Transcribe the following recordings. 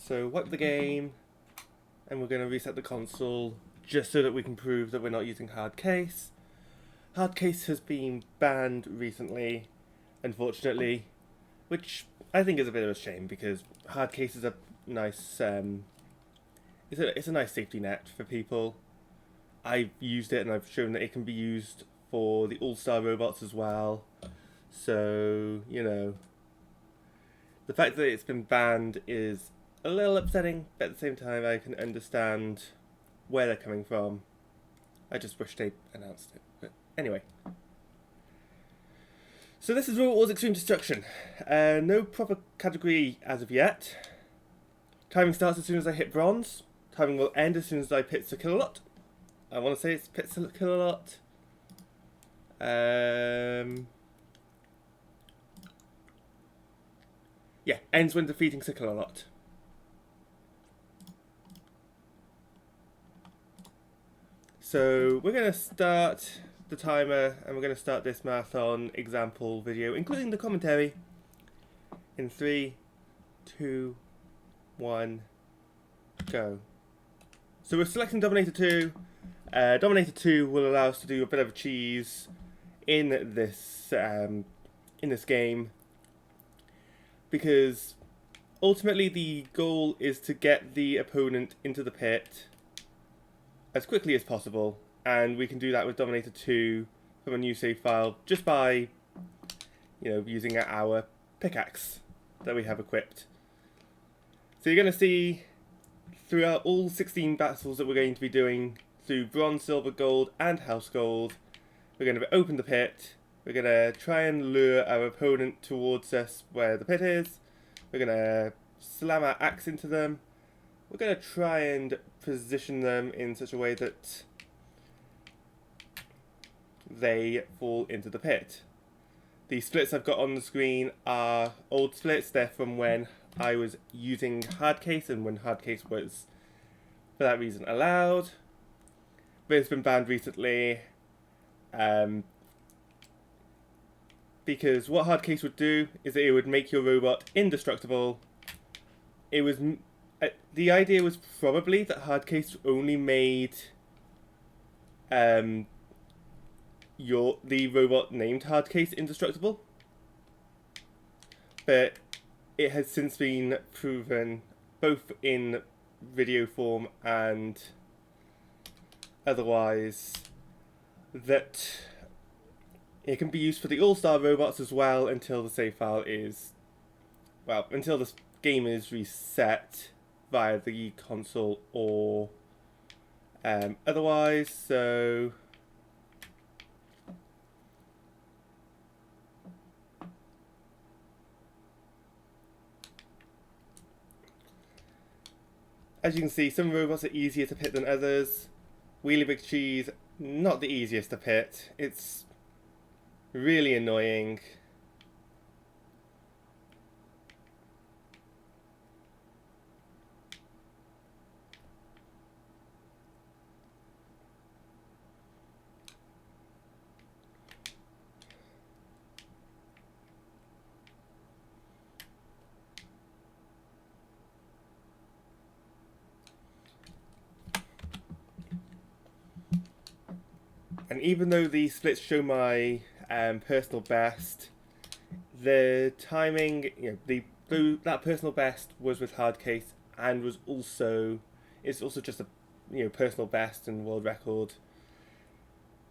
So wipe the game, and we're going to reset the console just so that we can prove that we're not using hard case. Hard case has been banned recently, unfortunately, which I think is a bit of a shame because hard case is a nice, it's a nice safety net for people. I've used it and I've shown that it can be used for the all-star robots as well. So, you know, the fact that it's been banned is a little upsetting, but at the same time I can understand where they're coming from. I just wish they announced it. But anyway. So this is Robot Wars Extreme Destruction. No proper category as of yet. Timing starts as soon as I hit bronze. Timing will end as soon as I hit a kilolot. I want to say it's pits a kilolot. Yeah, ends when defeating a kilolot. So we're going to start the timer and we're going to start this marathon example video, including the commentary, in 3, 2, 1, go. So we're selecting Dominator 2. Dominator 2 will allow us to do a bit of a cheese in this game, because ultimately the goal is to get the opponent into the pit as quickly as possible, and we can do that with Dominator 2 from a new save file just by, you know, using our pickaxe that we have equipped. So you're going to see throughout all 16 battles that we're going to be doing through bronze, silver, gold and house gold, we're going to open the pit. We're going to try and lure our opponent towards us where the pit is. We're going to slam our axe into them. We're going to try and position them in such a way that they fall into the pit. The splits I've got on the screen are old splits. They're from when I was using hardcase and when hardcase was, for that reason, allowed. But it's been banned recently because what hardcase would do is that it would make your robot indestructible. It was the idea was probably that hardcase only made the robot named hardcase indestructible, but it has since been proven both in video form and otherwise that it can be used for the all-star robots as well until the save file is, well, until this game is reset via the console or otherwise. So as you can see, some robots are easier to pit than others. Wheelie Big Cheese, not the easiest to pit. It's really annoying. And even though the splits show my personal best, the timing, you know, that personal best was with hardcase and was also, it's also just a, you know, personal best and world record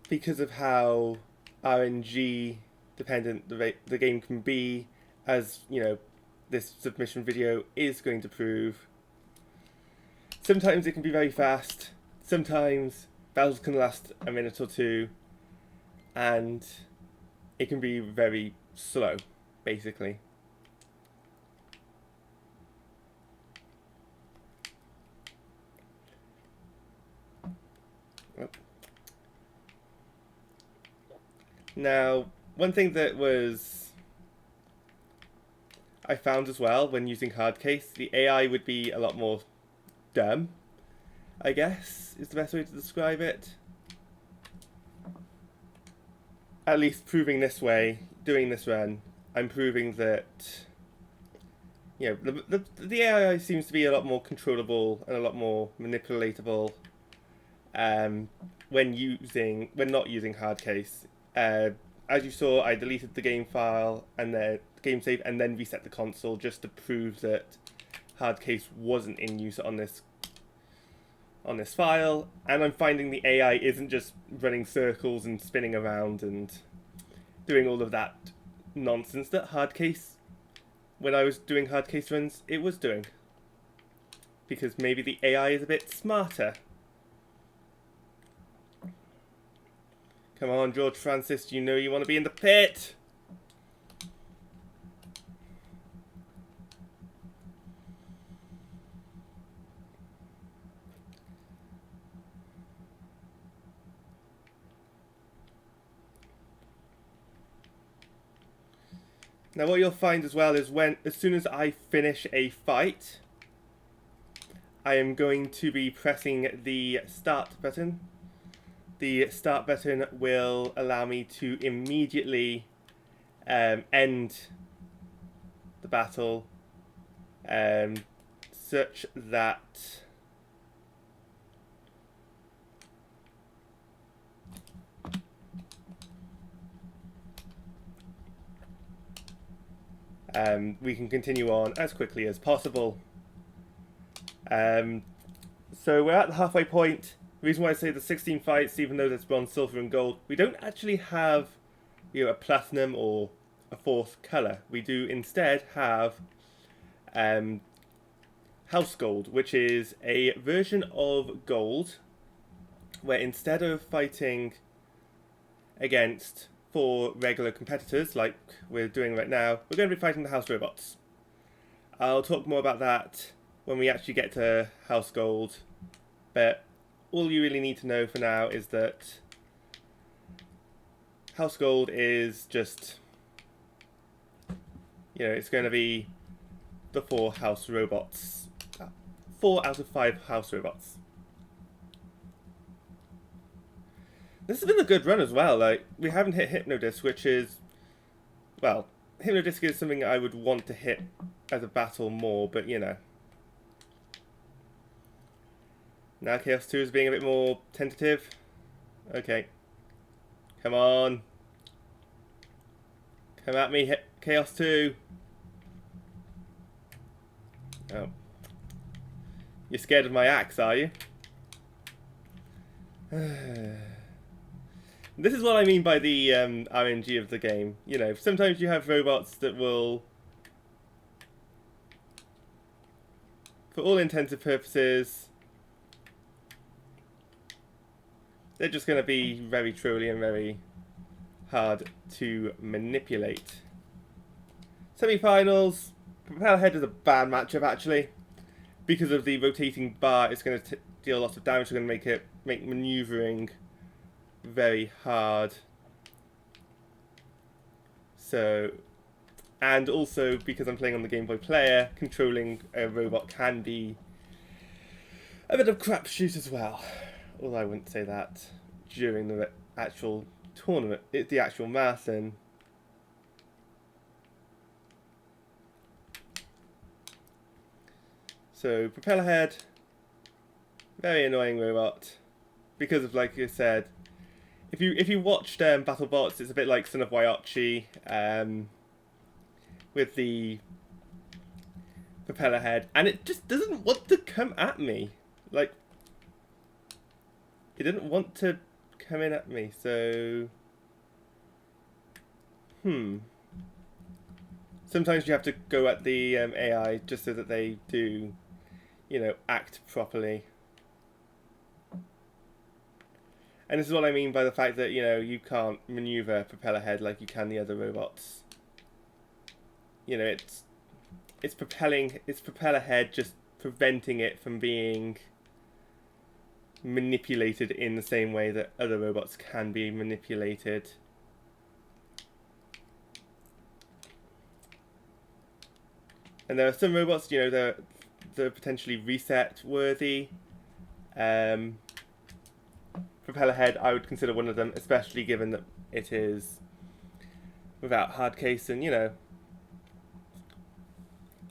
because of how RNG dependent the game can be, as you know, this submission video is going to prove. Sometimes it can be very fast, sometimes battles can last a minute or two, and it can be very slow, basically. Now, one thing that I found as well when using hardcase, the AI would be a lot more dumb, I guess, is the best way to describe it. At least proving this way, doing this run, I'm proving that, you know, the AI seems to be a lot more controllable and a lot more manipulatable when not using hardcase. As you saw, I deleted the game file and then game save and then reset the console just to prove that hardcase wasn't in use on this file, and I'm finding the AI isn't just running circles and spinning around and doing all of that nonsense that hardcase, when I was doing hardcase runs, it was doing. Because maybe the AI is a bit smarter. Come on, George Francis, you know you want to be in the pit! Now what you'll find as well is as soon as I finish a fight, I am going to be pressing the start button. The start button will allow me to immediately end the battle, such that we can continue on as quickly as possible. So we're at the halfway point. The reason why I say the 16 fights, even though there's bronze, silver and gold, we don't actually have, you know, a platinum or a fourth colour. We do instead have house gold, which is a version of gold where instead of fighting against 4 regular competitors like we're doing right now, we're going to be fighting the house robots. I'll talk more about that when we actually get to house gold, but all you really need to know for now is that house gold is just, you know, it's going to be the 4 house robots. 4 out of 5 house robots. This has been a good run as well. Like, we haven't hit Hypnodisc, which is, well, Hypnodisc is something I would want to hit as a battle more, but you know. Now Chaos 2 is being a bit more tentative. Okay. Come on. Come at me, Chaos 2. Oh. You're scared of my axe, are you? This is what I mean by the RNG of the game. You know, sometimes you have robots that will, for all intents and purposes, they're just going to be very trolly and very hard to manipulate. Semi-finals. Propel Head is a bad matchup actually. Because of the rotating bar, it's going to deal lots of damage. It's going to make manoeuvring very hard. So, and also because I'm playing on the Game Boy Player, controlling a robot can be a bit of crapshoot as well. Although I wouldn't say that during the actual tournament, the actual marathon. So Propeller Head, very annoying robot, because of, like I said, if you watched BattleBots, it's a bit like Son of Waiachi, with the Propeller Head, and it just doesn't want to come at me. Like, it didn't want to come in at me, so sometimes you have to go at the AI just so that they do, you know, act properly. And this is what I mean by the fact that, you know, you can't maneuver Propeller Head like you can the other robots. You know, it's Propeller Head, just preventing it from being manipulated in the same way that other robots can be manipulated. And there are some robots, you know, they're potentially reset worthy. Propeller Head, I would consider one of them, especially given that it is without hard case, and you know,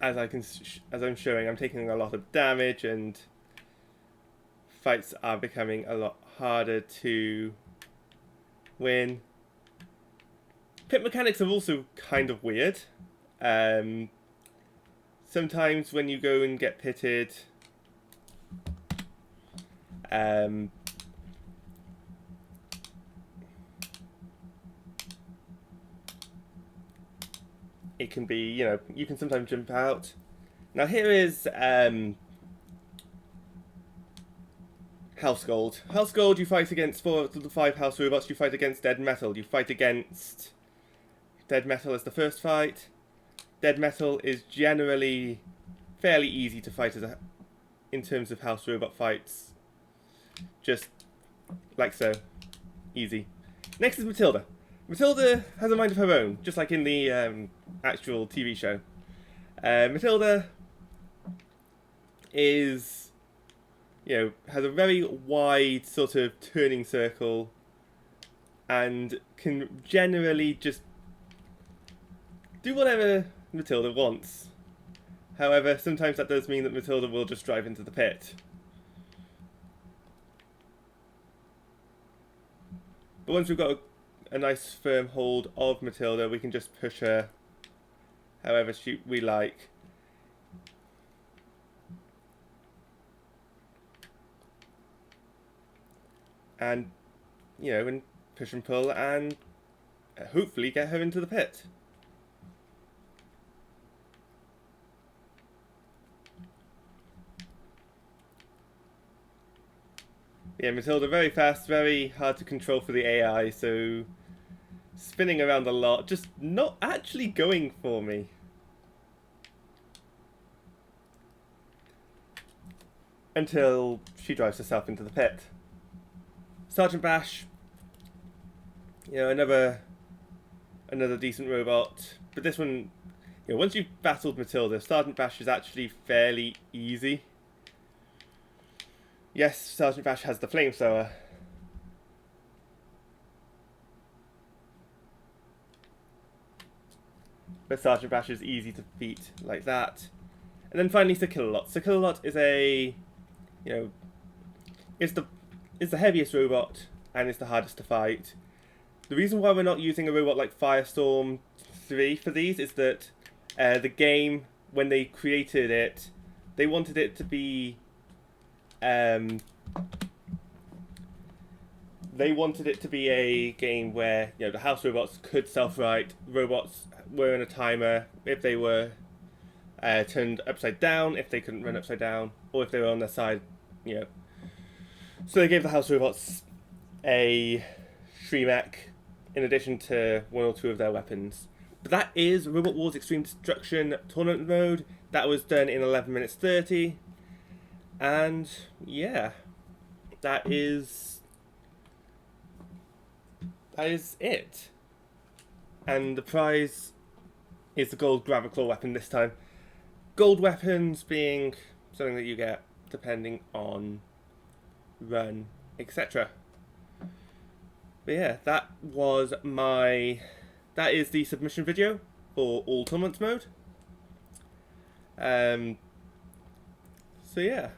as I'm showing, I'm taking a lot of damage, and fights are becoming a lot harder to win. Pit mechanics are also kind of weird. Sometimes when you go and get pitted, it can be, you can sometimes jump out. Now here is House Gold. House Gold, you fight against 4 of the 5 house robots. You fight against Dead Metal. You fight against Dead Metal as the first fight. Dead Metal is generally fairly easy to fight in terms of house robot fights. Just like so. Easy. Next is Matilda. Matilda has a mind of her own, just like in the actual TV show. Matilda is, has a very wide sort of turning circle and can generally just do whatever Matilda wants. However, sometimes that does mean that Matilda will just drive into the pit. But once we've got a nice firm hold of Matilda, we can just push her however we like. And, and push and pull and hopefully get her into the pit. Yeah, Matilda very fast, very hard to control for the AI, so spinning around a lot, just not actually going for me. Until she drives herself into the pit. Sergeant Bash, another decent robot, but this one, once you've battled Matilda, Sergeant Bash is actually fairly easy. Yes, Sergeant Bash has the flamethrower. But Sergeant Bash is easy to beat like that. And then finally Sir Killalot. Sir Killalot is is the heaviest robot and is the hardest to fight. The reason why we're not using a robot like Firestorm 3 for these is that the game, when they created it, they wanted it to be a game where the house robots could self-right. Robots were in a timer if they were turned upside down, if they couldn't run upside down, or if they were on their side. So they gave the house robots a Shremek in addition to 1 or 2 of their weapons. But that is Robot Wars Extreme Destruction Tournament Mode. That was done in 11 minutes 30. And yeah, that is it. And the prize is the gold Graviclaw weapon this time. Gold weapons being something that you get depending on run, etc. But yeah, that is the submission video for all tournaments mode. So yeah.